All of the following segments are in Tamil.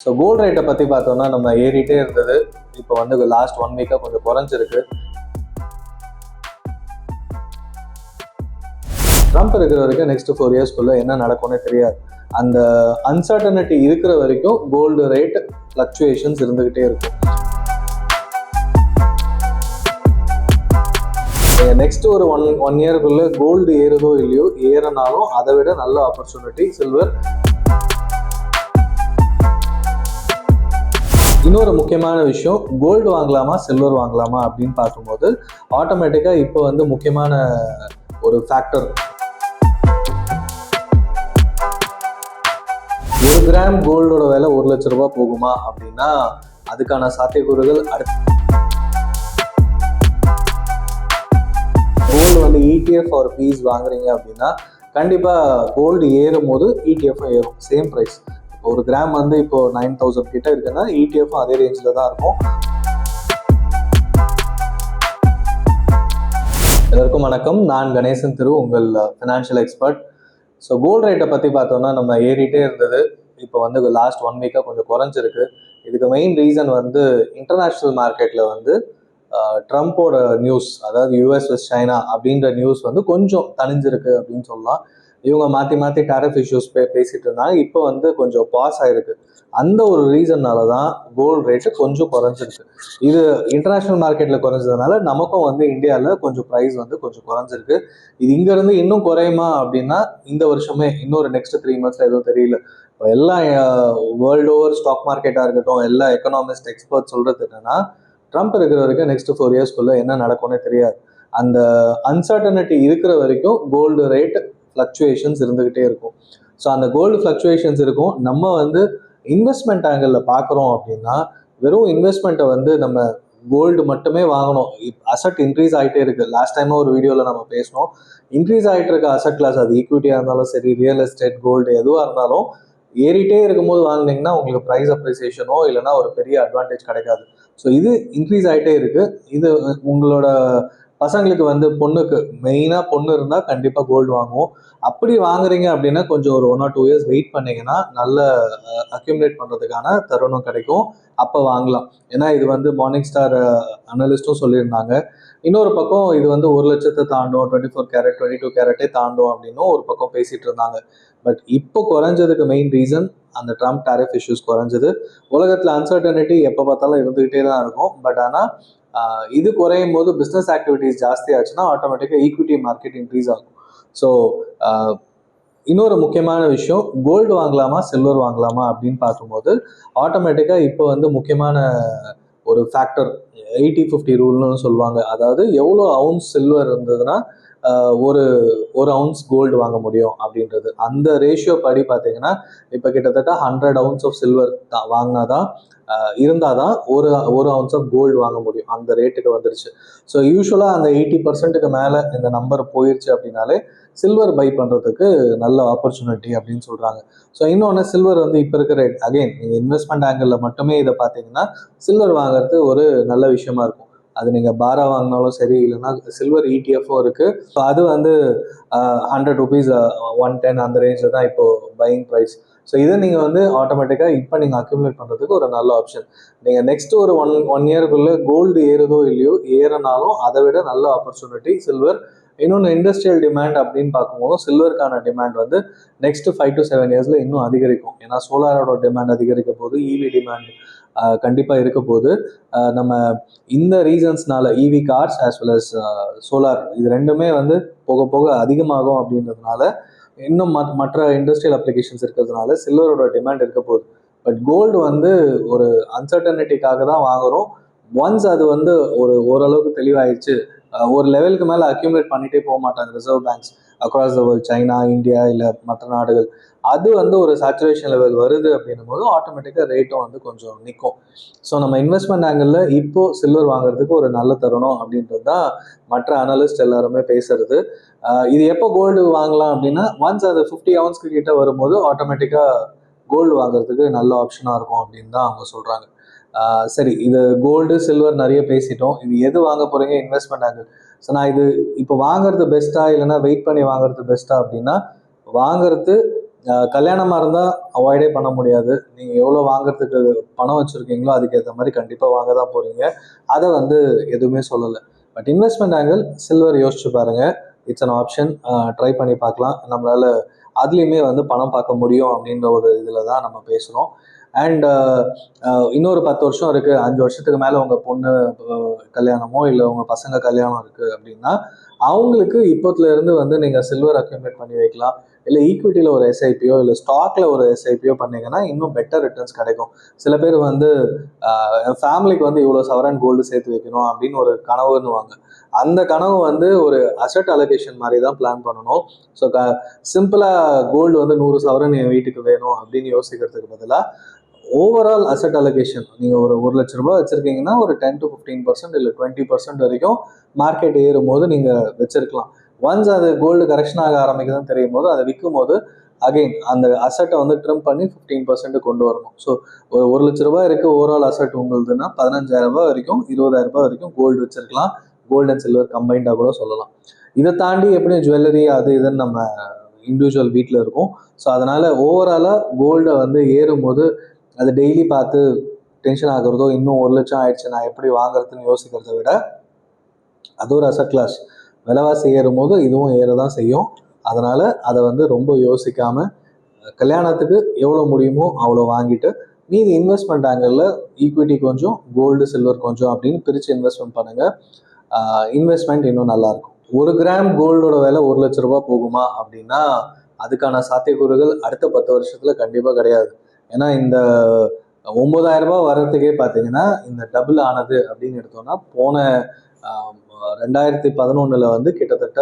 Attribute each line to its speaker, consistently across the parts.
Speaker 1: ஸோ கோல்டு ரேட்டை பற்றி பார்த்தோம்னா நம்ம ஏறிட்டே இருந்தது. இப்போ வந்து லாஸ்ட் 1 வீக்காக கொஞ்சம் குறைஞ்சிருக்கு. ட்ரம்ப் இருக்கிற வரைக்கும் நெக்ஸ்ட் 4 இயர்ஸ்க்குள்ள என்ன நடக்கும்னே தெரியாது. அந்த அன்சர்டனிட்டி இருக்கிற வரைக்கும் கோல்டு ரேட் ஃப்ளக்சுவேஷன்ஸ் இருந்துகிட்டே இருக்கும். நெக்ஸ்ட் ஒரு ஒன் இயருக்குள்ள கோல்டு ஏறுதோ இல்லையோ, ஏறினாலும் அதை விட நல்ல ஆப்பர்ச்சுனிட்டி சில்வர். இன்னொரு முக்கியமான விஷயம், கோல்டு வாங்கலாமா சில்வர் வாங்கலாமா அப்படின்னு பார்க்கும்போது ஆட்டோமேட்டிக்காக இப்போ வந்து முக்கியமான ஒரு ஃபேக்டர், 1 கிராம் கோல்டோட விலை 1 லட்ச ரூபாய் போகுமா அப்படின்னா அதுக்கான சாத்தியக்கூறுகள் கோல்டு வந்து ETF ஒரு பீஸ் வாங்குறீங்க அப்படின்னா கண்டிப்பாக கோல்டு ஏறும் போது ETF ஏறும், சேம் ப்ரைஸ். 1 கிராம் வந்து இப்போ 9,000 கிட்ட இருக்குன்னா ETF அதே ரேஞ்சில் தான் இருக்கும். எல்லாருக்கும் வணக்கம், நான் கணேசன் திரு, உங்கள் ஃபினான்ஷியல் எக்ஸ்பர்ட். ஸோ கோல்டு ரேட்டை பற்றி பார்த்தோம்னா நம்ம ஏறிட்டே இருந்தது. இப்போ வந்து லாஸ்ட் 1 வீக்காக கொஞ்சம் குறைஞ்சிருக்கு. இதுக்கு மெயின் ரீசன் வந்து இன்டர்நேஷ்னல் மார்க்கெட்டில் வந்து ட்ரம்ப்போட நியூஸ், அதாவது US வெஸ் சைனா அப்படின்ற நியூஸ் வந்து கொஞ்சம் தணிஞ்சிருக்கு அப்படின்னு சொல்லலாம். இவங்க மாற்றி மாற்றி டேரிஃப் இஷ்யூஸ் பேசிட்டு இருந்தாங்க. இப்போ வந்து கொஞ்சம் பாஸ் ஆயிருக்கு. அந்த ஒரு ரீசன்னால தான் கோல்டு ரேட்டு கொஞ்சம் குறைஞ்சிருக்கு. இது இன்டர்நேஷ்னல் மார்க்கெட்டில் குறைஞ்சதுனால நமக்கும் வந்து இந்தியாவில் கொஞ்சம் ப்ரைஸ் வந்து கொஞ்சம் குறைஞ்சிருக்கு. இது இங்கேருந்து இன்னும் குறையுமா அப்படின்னா இந்த வருஷமே, இன்னொரு நெக்ஸ்ட் 3 மந்த்ஸில் எதுவும் தெரியல. இப்போ எல்லாம் வேர்ல்டு ஓவர் ஸ்டாக் மார்க்கெட்டாக இருக்கட்டும், எல்லா எக்கனாமிஸ்ட் எக்ஸ்பர்ட் சொல்கிறது என்னன்னா, ட்ரம்ப் இருக்கிற வரைக்கும் நெக்ஸ்ட் 4 இயர்ஸ்க்குள்ள என்ன நடக்கும்னே தெரியாது. அந்த அன்சர்டனிட்டி இருக்கிற வரைக்கும் கோல்டு ரேட் ஃப்ளக்சுவேஷன்ஸ் இருந்துகிட்டே இருக்கும். ஸோ அந்த கோல்டு ஃப்ளக்சுவேஷன்ஸ் இருக்கும். நம்ம வந்து இன்வெஸ்ட்மெண்ட் ஆங்கிளில் பார்க்குறோம் அப்படின்னா வெறும் இன்வெஸ்ட்மெண்ட்டை வந்து நம்ம கோல்டு மட்டுமே வாங்கணும். அசட் இன்க்ரீஸ் ஆகிட்டே இருக்கு. லாஸ்ட் டைம் ஒரு வீடியோவில் நம்ம பேசணும், இன்க்ரீஸ் ஆகிட்டு இருக்க அசட் கிளாஸ், அது ஈக்விட்டியாக இருந்தாலும் சரி, ரியல் எஸ்டேட், கோல்டு எதுவாக இருந்தாலும் ஏறிட்டே இருக்கும்போது வாங்கினீங்கன்னா உங்களுக்கு ப்ரைஸ் அப்ரிசியேஷனோ இல்லைன்னா ஒரு பெரிய அட்வான்டேஜ் கிடைக்காது. ஸோ இது இன்க்ரீஸ் ஆகிட்டே இருக்கு. இது உங்களோட பசங்களுக்கு வந்து பொண்ணுக்கு மெயினாக பொண்ணு இருந்தால் கண்டிப்பாக கோல்டு வாங்குவோம். அப்படி வாங்குறீங்க அப்படின்னா கொஞ்சம் ஒரு 1 or 2 இயர்ஸ் வெயிட் பண்ணீங்கன்னா நல்ல அக்யூமுலேட் பண்ணுறதுக்கான தருணம் கிடைக்கும். அப்போ வாங்கலாம். ஏன்னா இது வந்து மார்னிங் ஸ்டார் அனலிஸ்ட்டும் சொல்லியிருந்தாங்க. இன்னொரு பக்கம் இது வந்து 1 லட்சத்தை தாண்டும், 24 கேரட் 22 கேரட்டே தாண்டும் அப்படின்னும் ஒரு பக்கம் பேசிட்டு இருந்தாங்க. பட் இப்போ குறைஞ்சதுக்கு மெயின் ரீசன் அந்த ட்ரம்ப் டேரிஃப் இஷ்யூஸ் குறைஞ்சது. உலகத்தில் அன்சர்டனிட்டி எப்போ பார்த்தாலும் இருந்துகிட்டே தான் இருக்கும். பட் ஆனால் இது குறையும் போது பிஸ்னஸ் ஆக்டிவிட்டிஸ் ஜாஸ்தி ஆச்சுன்னா ஆட்டோமேட்டிக்காக ஈக்விட்டி மார்க்கெட் இன்க்ரீஸ் ஆகும். ஸோ இன்னொரு முக்கியமான விஷயம், கோல்டு வாங்கலாமா சில்வர் வாங்கலாமா அப்படின்னு பார்க்கும்போது ஆட்டோமேட்டிக்காக இப்போ வந்து முக்கியமான ஒரு ஃபேக்டர் 80-50 ரூல்னு சொல்லுவாங்க. அதாவது எவ்வளோ அவுன்ஸ் சில்வர் இருந்ததுன்னா ஒரு அவுன்ஸ் கோல்டு வாங்க முடியும் அப்படின்றது. அந்த ரேஷியோ படி பார்த்தீங்கன்னா இப்போ கிட்டத்தட்ட 100 ounce ஆஃப் சில்வர் வாங்கினாதான் இருந்தாதான் ஒரு ounce ஆஃப் கோல்டு வாங்க முடியும். அந்த ரேட்டுக்கு வந்துருச்சு. ஸோ யூஸ்வலாக அந்த 80% மேலே இந்த நம்பர் போயிடுச்சு அப்படின்னாலே சில்வர் பை பண்ணுறதுக்கு நல்ல ஆப்பர்ச்சுனிட்டி அப்படின்னு சொல்கிறாங்க. ஸோ இன்னொன்று, சில்வர் வந்து இப்போ இருக்கிற ரேட், அகெயின் நீங்கள் இன்வெஸ்ட்மெண்ட் ஆங்கிளில் மட்டுமே இதை பார்த்தீங்கன்னா சில்வர் வாங்குறது ஒரு நல்ல விஷயமா இருக்கும். அது நீங்கள் பாரா வாங்கினாலும் சரி, இல்லைன்னா சில்வர் ETF-ம் இருக்குது. ஸோ அது வந்து 100 rupees 110 அந்த ரேஞ்சில் தான் இப்போது பையிங் ப்ரைஸ். ஸோ இதை நீங்கள் வந்து ஆட்டோமேட்டிக்காக இப்போ நீங்கள் அக்யூமுலேட் பண்ணுறதுக்கு ஒரு நல்ல ஆப்ஷன். நீங்கள் நெக்ஸ்ட் ஒரு ஒன் இயருக்குள்ளே கோல்டு ஏறுதோ இல்லையோ, ஏறினாலும் அதை விட நல்ல ஆப்பர்ச்சுனிட்டி சில்வர். இன்னொன்று, இண்டஸ்ட்ரியல் டிமாண்ட் அப்படின்னு பார்க்கும்போது சில்வருக்கான டிமாண்ட் வந்து நெக்ஸ்ட் 5 to 7 இயர்ஸில் இன்னும் அதிகரிக்கும். ஏன்னா சோலாரோட டிமாண்ட் அதிகரிக்க போது, EV டிமாண்ட் கண்டிப்பாக இருக்க போது. நம்ம இந்த ரீசன்ஸ்னால EV cars as well as solar, இது ரெண்டுமே வந்து போக போக அதிகமாகும் அப்படின்றதுனால, இன்னும் மற்ற இண்டஸ்ட்ரியல் அப்ளிகேஷன்ஸ் இருக்கிறதுனால சில்வரோட டிமாண்ட் இருக்க போகுது. பட் கோல்டு வந்து ஒரு அன்சர்டனிட்டிக்காக தான் வாங்குறோம். ஒன்ஸ் அது வந்து ஓரளவுக்கு தெளிவாயிடுச்சு, ஒரு லெவலுக்கு மேலே அக்யூமுலேட் பண்ணிகிட்டே போக மாட்டாங்க reserve banks across the world, China, India இல்லை மற்ற நாடுகள். அது வந்து ஒரு சேச்சுரேஷன் லெவல் வருது அப்படின்னும் போது ஆட்டோமேட்டிக்காக ரேட்டும் வந்து கொஞ்சம் நிற்கும். ஸோ நம்ம இன்வெஸ்ட்மெண்ட் ஆங்கிளில் இப்போது சில்வர் வாங்குறதுக்கு ஒரு நல்ல தருணம் அப்படின்றது தான் மற்ற அனலிஸ்ட் எல்லாருமே பேசுறது. இது எப்போ கோல்டு வாங்கலாம் அப்படின்னா ஒன்ஸ் அது 50 ounce கிட்ட வரும்போது ஆட்டோமேட்டிக்காக கோல்டு வாங்குறதுக்கு நல்ல ஆப்ஷனாக இருக்கும் அப்படின்னு தான் அவங்க சொல்கிறாங்க. சரி, இது கோல்டு சில்வர் நிறைய பேசிட்டோம். இது எது வாங்க போகிறீங்க இன்வெஸ்ட்மெண்ட் ஆங்கிள். ஸோ நான் இது இப்போ வாங்குறது பெஸ்ட்டா இல்லைன்னா வெயிட் பண்ணி வாங்குறது பெஸ்ட்டா அப்படின்னா, வாங்குறது கல்யாணமாக இருந்தால் அவாய்டே பண்ண முடியாது. நீங்கள் எவ்வளோ வாங்குறதுக்கு பணம் வச்சுருக்கீங்களோ அதுக்கேற்ற மாதிரி கண்டிப்பாக வாங்க தான் போகிறீங்க. அதை வந்து எதுவுமே சொல்லலை. பட் இன்வெஸ்ட்மெண்ட் ஆங்கிள் சில்வர் யோசிச்சு பாருங்கள். It's an option. ட்ரை பண்ணி பார்க்கலாம். நம்மளால் அதுலேயுமே வந்து பணம் பார்க்க முடியும் அப்படின்ற ஒரு இதில் தான் நம்ம பேசுகிறோம். அண்ட் இன்னொரு 10 வருஷம் இருக்குது, 5 வருஷத்துக்கு மேலே உங்கள் பொண்ணு கல்யாணமோ இல்லை உங்கள் பசங்க கல்யாணம் இருக்குது அப்படின்னா அவங்களுக்கு இப்போத்துலேருந்து வந்து நீங்கள் சில்வர் அக்யூமுலேட் பண்ணி வைக்கலாம். இல்லை ஈக்விட்டியில் ஒரு எஸ்ஐபியோ இல்லை ஸ்டாக்ல ஒரு எஸ்ஐபியோ பண்ணீங்கன்னா இன்னும் பெட்டர் ரிட்டர்ன்ஸ் கிடைக்கும். சில பேர் வந்து என் ஃபேமிலிக்கு வந்து இவ்வளோ சவரன் கோல்டு சேர்த்து வைக்கணும் அப்படின்னு ஒரு கனவுன்னுவாங்க. அந்த கனவு வந்து ஒரு அசட் அலோகேஷன் மாதிரி தான் பிளான் பண்ணணும். ஸோ சிம்பிளாக கோல்டு வந்து 100 சவரன் என் வீட்டுக்கு வேணும் அப்படின்னு யோசிக்கிறதுக்கு பதிலாக ஓவரால் அசட் அலோகேஷன் நீங்கள் ஒரு 1 லட்ச ரூபாய் வச்சுருக்கீங்கன்னா ஒரு 10 to 15% இல்லை 20% வரைக்கும் மார்க்கெட் ஏறும் போது நீங்கள் வச்சிருக்கலாம். ஒன்ஸ் அது கோல்டு கரெக்ஷன் ஆக ஆரம்பிக்குதுன்னு தெரியும் போது அதை விற்கும் போது அகெயின் அந்த அசட்டை வந்து ட்ரிம் பண்ணி 15% கொண்டு வரணும். ஸோ ஒரு 1 லட்ச ரூபாய் இருக்குது ஓவரால் அசட் உங்களுதுன்னா 15,000 ரூபாய் வரைக்கும் 20,000 ரூபாய் வரைக்கும் கோல்டு வச்சிருக்கலாம். கோல்டு அண்ட் சில்வர் கம்பைண்டாக கூட சொல்லலாம். இதை தாண்டி எப்படியும் ஜுவல்லரி அது இதுன்னு நம்ம இண்டிவிஜுவல் வீட்டில் இருக்கும். ஸோ அதனால் ஓவராலாக கோல்டை வந்து ஏறும்போது அது டெய்லி பார்த்து டென்ஷன் ஆகுறதோ இன்னும் 1 லட்சம் ஆயிடுச்சு நான் எப்படி வாங்குறதுன்னு யோசிக்கிறத விட அது ஒரு அசட் கிளாஸ். விலைவாசி ஏறும் போது இதுவும் ஏற தான் செய்யும். அதனால் அதை வந்து ரொம்ப யோசிக்காமல் கல்யாணத்துக்கு எவ்வளோ முடியுமோ அவ்வளோ வாங்கிட்டு மீதி இன்வெஸ்ட்மெண்ட் ஆங்கிளில் ஈக்விட்டி கொஞ்சம் கோல்டு சில்வர் கொஞ்சம் அப்படின்னு பிரித்து இன்வெஸ்ட்மெண்ட் பண்ணுங்கள். இன்வெஸ்ட்மெண்ட் இன்னும் நல்லாயிருக்கும். 1 கிராம் கோல்டோட விலை 1 லட்ச ரூபாய் போகுமா அப்படின்னா அதுக்கான சாத்தியக்கூறுகள் அடுத்த 10 வருஷத்தில் கண்டிப்பாக கிடையாது. ஏன்னா இந்த 9,000 ரூபாய் வர்றதுக்கே பார்த்தீங்கன்னா இந்த டபுள் ஆனது அப்படின்னு எடுத்தோம்னா போன 2011 வந்து கிட்டத்தட்ட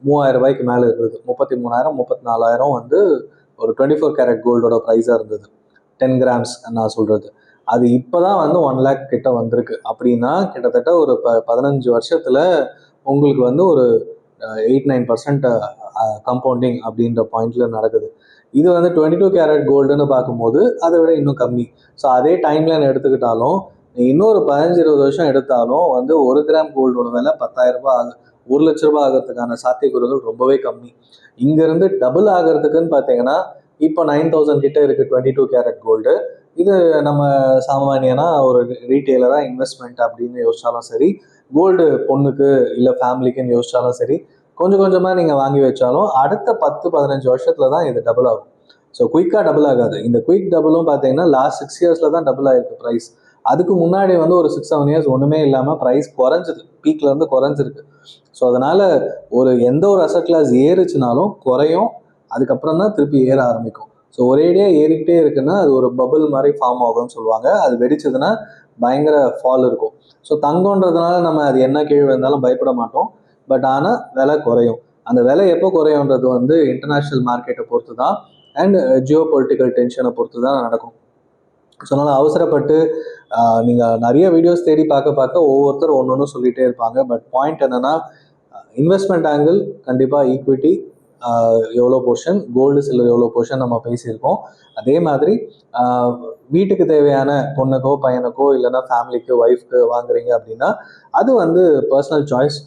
Speaker 1: 3,000 ரூபாய்க்கு மேலே இருந்தது. 33,000 34,000 வந்து ஒரு 24 கேரட் கோல்டோட ப்ரைஸாக இருந்தது. 10 கிராம்ஸ் நான் சொல்கிறது. அது இப்போ தான் வந்து 1 lakh கிட்ட வந்திருக்கு. அப்படின்னா கிட்டத்தட்ட ஒரு 15 வருஷத்தில் உங்களுக்கு வந்து ஒரு 8-9% கம்பவுண்டிங் அப்படின்ற பாயிண்ட்ல நடக்குது. இது வந்து 22 கேரட் கோல்டுன்னு பார்க்கும்போது அதை விட இன்னும் கம்மி. ஸோ அதே டைம்லைன் எடுத்துக்கிட்டாலும் இன்னொரு 15-20 வருஷம் எடுத்தாலும் வந்து 1 கிராம் கோல்டோட விலை 10,000 ரூபாய் 1 லட்ச ரூபாய் ஆகிறதுக்கான சாத்தியக்கூறுகள் ரொம்பவே கம்மி. இங்கேருந்து டபுள் ஆகிறதுக்குன்னு பார்த்தீங்கன்னா இப்போ 9,000 கிட்ட இருக்குது 22 கேரட் கோல்டு. இது நம்ம சாமானியனா ஒரு ரீட்டெய்லராக இன்வெஸ்ட்மெண்ட் அப்படின்னு யோசிச்சாலும் சரி, கோல்டு பொண்ணுக்கு இல்லை ஃபேமிலிக்குன்னு யோசிச்சாலும் சரி, கொஞ்சம் கொஞ்சமாக நீங்கள் வாங்கி வச்சாலும் அடுத்த 10-15 வருஷத்துல தான் இது டபுள் ஆகும். ஸோ குயிக்காக டபுள் ஆகாது. இந்த குயிக் டபுளும் பார்த்தீங்கன்னா லாஸ்ட் 6 இயர்ஸில் தான் டபுள் ஆகிருக்கு ப்ரைஸ். அதுக்கு முன்னாடி வந்து ஒரு 6-7 இயர்ஸ் ஒன்றுமே இல்லாமல் ப்ரைஸ் குறைஞ்சிது, பீக்ல இருந்து குறைஞ்சிருக்கு. ஸோ அதனால எந்த ஒரு அசட் கிளாஸ் ஏறுச்சுனாலும் குறையும், அதுக்கப்புறம் தான் திருப்பி ஏற ஆரம்பிக்கும். ஸோ ஒரேடியாக ஏறிக்கிட்டே இருக்குன்னா அது ஒரு பபுள் மாதிரி ஃபார்ம் ஆகும்னு சொல்லுவாங்க. அது வெடிச்சதுன்னா பயங்கர ஃபால் இருக்கும். ஸோ தங்கன்றதுனால நம்ம அது என்ன கீழே இருந்தாலும் பயப்பட மாட்டோம். பட் ஆனால் விலை குறையும். அந்த விலை எப்போ குறையுன்றது வந்து இன்டர்நேஷ்னல் மார்க்கெட்டை பொறுத்து தான் அண்ட் ஜியோ பொலிட்டிக்கல் டென்ஷனை பொறுத்து தான் நடக்கும். ஸோ அதனால் அவசரப்பட்டு நீங்கள் நிறைய வீடியோஸ் தேடி பார்க்க ஒவ்வொருத்தரும் ஒன்று ஒன்று சொல்லிகிட்டே இருப்பாங்க. பட் பாயிண்ட் என்னென்னா இன்வெஸ்ட்மெண்ட் ஆங்கிள் கண்டிப்பாக ஈக்விட்டி எவ்வளோ போர்ஷன், கோல்டு சில்வர் எவ்வளோ போர்ஷன் நம்ம பேசியிருக்கோம். அதே மாதிரி வீட்டுக்கு தேவையான பொண்ணுக்கோ பையனுக்கோ இல்லைன்னா ஃபேமிலிக்கு ஒய்ஃப்க்கு வாங்குறீங்க அப்படின்னா அது வந்து personal choice.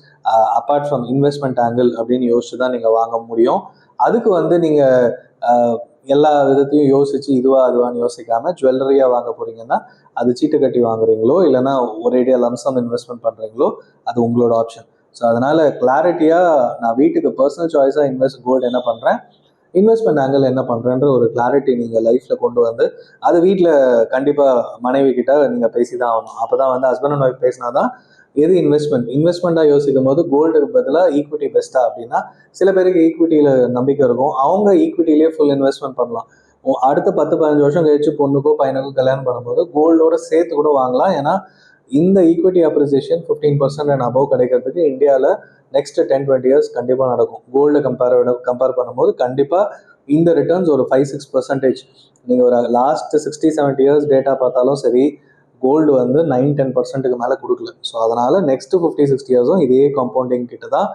Speaker 1: Apart from investment angle அப்படின்னு யோசிச்சு தான் நீங்கள் வாங்க முடியும். அதுக்கு வந்து நீங்கள் எல்லா விதத்தையும் யோசிச்சு அதுவான்னு யோசிக்காம ஜுவல்லரியாக வாங்க போறீங்கன்னா அது சீட்டு கட்டி வாங்குறீங்களோ இல்லைன்னா ஒரேடியாக லம்சம் இன்வெஸ்ட்மெண்ட் பண்ணுறீங்களோ அது உங்களோட ஆப்ஷன். ஸோ அதனால கிளாரிட்டியாக நான் வீட்டுக்கு பர்சனல் சாய்ஸாக கோல்டு என்ன பண்ணுறேன், இன்வெஸ்ட்மெண்ட் ஆங்கிள் என்ன பண்ணுறேன்ற ஒரு கிளாரிட்டி நீங்கள் லைஃப்பில் கொண்டு வந்து அது வீட்டில் கண்டிப்பாக மனைவி கிட்ட நீங்கள் பேசி தான் ஆகணும். அப்போ தான் வந்து ஹஸ்பண்ட் அண்ட் ஒய்ஃப் பேசினா தான் எது இன்வெஸ்ட்மெண்ட்டாக யோசிக்கும் போது கோல்டுக்கு பதிலாக ஈக்விட்டி பெஸ்ட்டாக அப்படின்னா சில பேருக்கு ஈக்விட்டியில் நம்பிக்கை இருக்கும், அவங்க ஈக்விட்டிலேயே ஃபுல் இன்வெஸ்ட்மெண்ட் பண்ணலாம். அடுத்த 10-15 வருஷம் கழிச்சு பொண்ணுக்கோ பையனுக்கோ கல்யாணம் பண்ணும்போது கோல்டோட சேர்த்து கூட வாங்கலாம். ஏன்னா இந்த ஈக்விட்டி அப்ரிசியேஷன் 15% அண்ட் அபவ் கிடைக்கிறதுக்கு இந்தியாவில் நெக்ஸ்ட் 10-20 இயர்ஸ் கண்டிப்பாக நடக்கும். கோல்டு கம்பேர் பண்ணும்போது கண்டிப்பாக இந்த ரிட்டர்ன்ஸ் ஒரு 5-6%. நீங்கள் ஒரு லாஸ்ட் 60-70 இயர்ஸ் டேட்டா பார்த்தாலும் சரி கோல்டு வந்து 9-10%க்கு மேலே கொடுக்கல. ஸோ அதனால் நெக்ஸ்ட் 50-60 இயர்ஸும் இதே கம்பவுண்டிங் கிட்ட தான்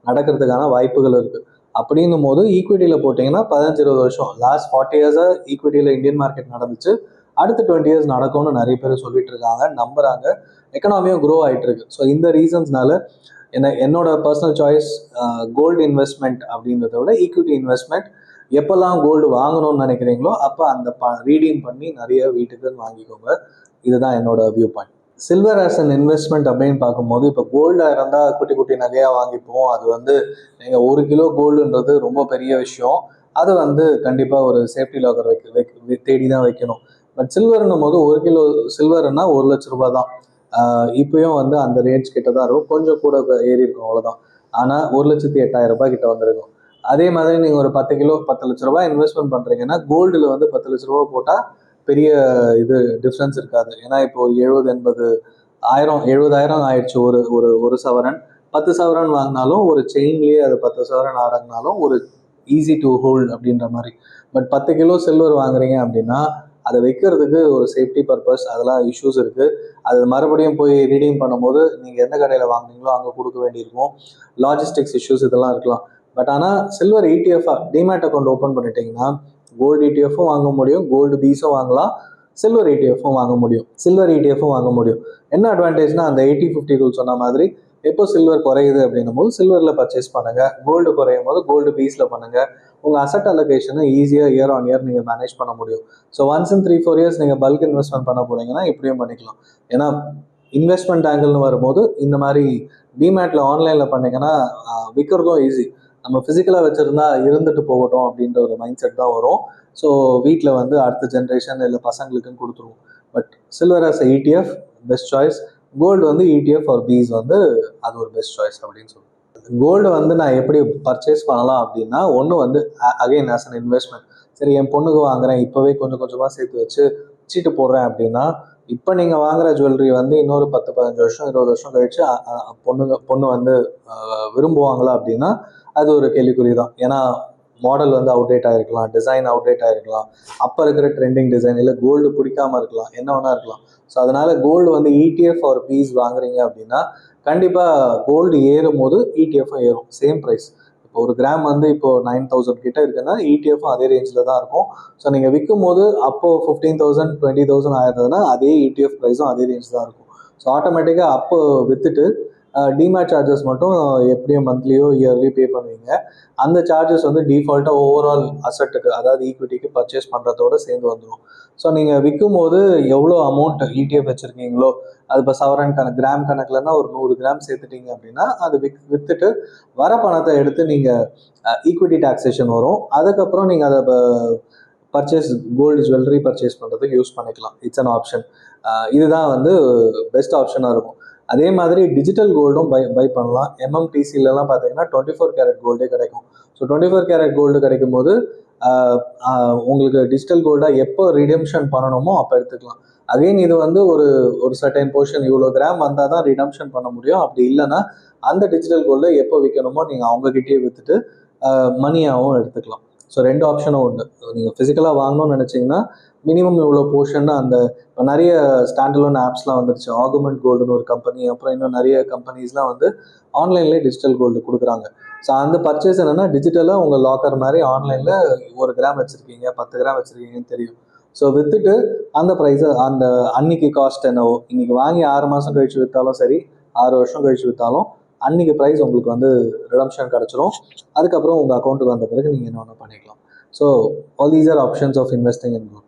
Speaker 1: நடக்கிறதுக்கான வாய்ப்புகள் இருக்குது. அப்படின்னும் போது ஈக்விட்டியில் போட்டிங்கன்னா 15-20 வருஷம், லாஸ்ட் 40 இயர்ஸாக ஈக்விட்டியில் இந்தியன் மார்க்கெட் நடந்துச்சு, அடுத்த 20 இயர்ஸ் நடக்கும்னு நிறைய பேர் சொல்லிட்டு இருக்காங்க, நம்புறாங்க. எக்கனாமியும் க்ரோ ஆகிட்டு இருக்கு. ஸோ இந்த ரீசன்ஸ்னால என்னோட பர்சனல் சாய்ஸ் கோல்டு இன்வெஸ்ட்மெண்ட் அப்படின்றத விட ஈக்விட்டி இன்வெஸ்ட்மெண்ட். எப்போல்லாம் கோல்டு வாங்கணும்னு நினைக்கிறீங்களோ அப்போ அந்த ரீடீம் பண்ணி நிறைய வீட்டுக்கு வாங்கிக்கோங்க. இதுதான் என்னோட view point. Silver as an investment அப்படின்னு பார்க்கும்போது இப்போ கோல்டாக இருந்தால் குட்டி குட்டி நகையாக வாங்கிப்போம். அது வந்து நீங்கள் 1 கிலோ கோல்டுன்றது ரொம்ப பெரிய விஷயம். அது வந்து கண்டிப்பாக ஒரு சேஃப்டி லாக்கர் தேடி தான் வைக்கணும். பட் சில்வர்னும் போது 1 கிலோ சில்வர்னா 1,00,000 ரூபாய் தான். இப்பயும் வந்து அந்த ரேஞ்ச் கிட்ட தான் இருக்கும், கொஞ்சம் கூட ஏறி இருக்கும் அவ்வளோதான். ஆனால் 1,08,000 ரூபாய் கிட்ட வந்திருக்கும். அதே மாதிரி நீங்கள் ஒரு 10 கிலோ 10 லட்ச ரூபாய் இன்வெஸ்ட்மெண்ட் பண்ணுறீங்கன்னா கோல்டில் வந்து 10 லட்ச ரூபாய் போட்டால் பெரிய இது டிஃப்ரென்ஸ் இருக்காது. ஏன்னா இப்போ ஒரு 70,000 ஆயிடுச்சு ஒரு ஒரு ஒரு சவரன். 10 சவரன் வாங்கினாலும் ஒரு செயின்லேயே அது 10 சவரன் ஆடங்கினாலும் ஒரு ஈஸி டு ஹோல்ட் அப்படின்ற மாதிரி. பட் 10 கிலோ சில்வர் வாங்குறீங்க அப்படின்னா அதை வைக்கிறதுக்கு ஒரு சேஃப்டி பர்பஸ் அதெல்லாம் இஷ்யூஸ் இருக்குது. அது மறுபடியும் போய் ரீடீம் பண்ணும்போது நீங்கள் எந்த கடையில் வாங்குனீங்களோ அங்கே கொடுக்க வேண்டியிருக்கும். லாஜிஸ்டிக்ஸ் இஷ்யூஸ் இதெல்லாம் இருக்கலாம். பட் ஆனால் silver ETF demat account open பண்ணிட்டீங்கன்னா கோல்டு ETF வாங்க முடியும், கோல்டு பீஸும் வாங்கலாம், சில்வர் ETF வாங்க முடியும், சில்வர் ETF வாங்க முடியும். என்ன அட்வான்டேஜ்னா அந்த 80-50 ரூல் சொன்ன மாதிரி எப்போ சில்வர் குறையுது அப்படின்னும் போது சில்வரில் பர்ச்சேஸ் பண்ணுங்க, கோல்டு குறையும் போது கோல்டு பீஸில் பண்ணுங்க. உங்கள் அசட் அலோகேஷனை ஈஸியாக இயர் ஆன் இயர் நீங்கள் மேனேஜ் பண்ண முடியும். ஸோ ஒன்ஸ் இன் 3-4 இயர்ஸ் நீங்கள் பல்க் இன்வெஸ்ட்மெண்ட் பண்ண போறீங்கன்னா இப்படியும் பண்ணிக்கலாம். ஏன்னா இன்வெஸ்ட்மெண்ட் ஆங்கிள்னு வரும்போது இந்த மாதிரி டிமேட்ல ஆன்லைனில் பண்ணீங்கன்னா விற்கிறதும் ஈஸி. நம்ம ஃபிசிக்கலாக வச்சுருந்தா இருந்துட்டு போகட்டும் அப்படின்ற ஒரு மைண்ட் செட் தான் வரும். ஸோ வீட்டில் வந்து அடுத்த ஜென்ரேஷன் இல்லை பசங்களுக்குன்னு கொடுத்துருவோம். But silver as ETF best choice. Gold வந்து ETF ஆர் பீஸ் வந்து அது ஒரு பெஸ்ட் சாய்ஸ் அப்படின்னு சொல்லுவேன். கோல்டு வந்து நான் எப்படி பர்ச்சேஸ் பண்ணலாம் அப்படின்னா, ஒன்று வந்து அகைன் ஆஸ் அன் இன்வெஸ்ட்மெண்ட். சரி என் பொண்ணுக்கு வாங்குறேன், இப்போவே கொஞ்சம் கொஞ்சமாக சேர்த்து வச்சு சீட்டு போடுறேன் அப்படின்னா, இப்போ நீங்கள் வாங்குற ஜுவல்லரி வந்து இன்னொரு 10-15 வருஷம் 20 வருஷம் கழிச்சு பொண்ணு வந்து விரும்புவாங்களா அப்படின்னா அது ஒரு கேள்விக்குறி தான். ஏன்னா மாடல் வந்து அவுடேட் ஆகிருக்கலாம், டிசைன் அவுடேட் ஆகிருக்கலாம், அப்போ இருக்கிற ட்ரெண்டிங் டிசைன், இல்லை கோல்டு பிடிக்காம இருக்கலாம், என்ன வேணா இருக்கலாம். ஸோ அதனால கோல்டு வந்து ETF ஆர் பீஸ் வாங்குறீங்க அப்படின்னா கண்டிப்பாக கோல்டு ஏறும் போது ETFும் ஏறும், சேம் ப்ரைஸ். இப்போ ஒரு கிராம் வந்து இப்போ 9,000 கிட்ட இருக்குன்னா ETFும் அதே ரேஞ்சில் தான் இருக்கும். ஸோ நீங்கள் விற்கும் போது அப்போ 15,000 20,000 ஆயிருந்ததுன்னா அதே ETF ப்ரைஸும் அதே ரேஞ்ச் தான் இருக்கும். ஸோ ஆட்டோமேட்டிக்காக அப்போ விற்றுட்டு டிமேட் சார்ஜஸ் மட்டும் எப்படியும் மந்த்லியோ இயர்லியோ பே பண்ணுவீங்க. அந்த சார்ஜஸ் வந்து டிஃபால்ட்டாக ஓவரால் அசட்டுக்கு அதாவது ஈக்விட்டிக்கு பர்ச்சேஸ் பண்ணுறதோட சேர்ந்து வந்துடும். ஸோ நீங்கள் விற்கும் போது எவ்வளோ அமௌண்ட் ETF வச்சுருக்கீங்களோ அது இப்போ சவரன் கிராம் கணக்குலன்னா ஒரு 100 கிராம் சேர்த்துட்டீங்க அப்படின்னா அது விற்றுட்டு வர பணத்தை எடுத்து நீங்கள் ஈக்விட்டி டாக்ஸேஷன் வரும். அதுக்கப்புறம் நீங்கள் அதை பர்ச்சேஸ் கோல்டு ஜுவல்லரி பர்ச்சேஸ் பண்ணுறதுக்கு யூஸ் பண்ணிக்கலாம். It's an option. இதுதான் வந்து பெஸ்ட் ஆப்ஷனாக இருக்கும். அதே மாதிரி டிஜிட்டல் கோல்டும் பை பண்ணலாம். MMTCலாம் பார்த்தீங்கன்னா 24 கேரட் கோல்டே கிடைக்கும். ஸோ 24 கேரட் கோல்டு கிடைக்கும் போது உங்களுக்கு டிஜிட்டல் கோல்டாக எப்போ ரிடெம்ஷன் பண்ணணுமோ அப்போ எடுத்துக்கலாம். அகைன் இது வந்து ஒரு சர்டைன் போர்ஷன் இவ்வளோ கிராம் வந்தால் தான் ரிடெம்ஷன் பண்ண முடியும். அப்படி இல்லைன்னா அந்த டிஜிட்டல் கோல்டை எப்போ விற்கணுமோ நீங்கள் அவங்ககிட்டயே விற்றுட்டு மணியாகவும் எடுத்துக்கலாம். ஸோ 2 ஆப்ஷனும் உண்டு. நீங்கள் ஃபிசிக்கலாக வாங்கணும்னு நினச்சிங்கன்னா மினிமம் இவ்வளோ போர்ஷன் அந்த இப்போ நிறைய ஸ்டாண்டலோன் ஆப்ஸ்லாம் வந்துருச்சு. ஆகுமெண்ட் கோல்டுன்னு ஒரு கம்பெனி, அப்புறம் இன்னும் நிறைய கம்பெனிஸ்லாம் வந்து ஆன்லைன்லேயே டிஜிட்டல் கோல்டு கொடுக்குறாங்க. ஸோ அந்த பர்ச்சேஸ் என்னென்னா டிஜிட்டலாக உங்கள் லாக்கர் மாதிரி ஆன்லைனில் 1 கிராம் வச்சுருக்கீங்க 10 கிராம் வச்சுருக்கீங்கன்னு தெரியும். ஸோ விற்றுட்டு அந்த ப்ரைஸை அந்த அன்னைக்கு காஸ்ட் என்னவோ இன்னைக்கு வாங்கி 6 மாதம் கழிச்சு விற்றாலும் சரி 6 வருஷம் கழிச்சு விற்றாலும் அன்னைக்கு ப்ரைஸ் உங்களுக்கு வந்து ரிடம்ஷன் கிடச்சிரும். அதுக்கப்புறம் உங்கள் அக்கௌண்ட்டுக்கு வந்த பிறகு நீங்கள் என்ன ஒன்று பண்ணிக்கலாம். So all these are options of investing in gold.